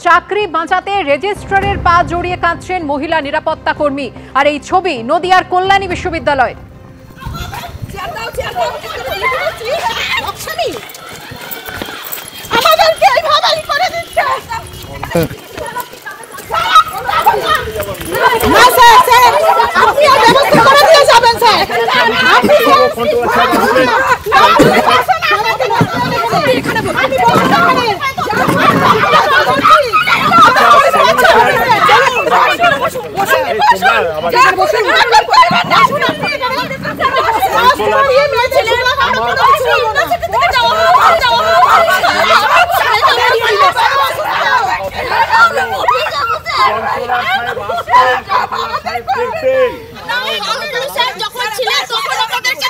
চাকরি বাঁচাতে রেজিস্ট্রারের পা জড়িয়ে কাঁদছেন মহিলা নিরাপত্তা কর্মী। আর এই ছবি নদিয়ার কল্যাণী বিশ্ববিদ্যালয়। যখন ছিলেন তখন আমাদেরকে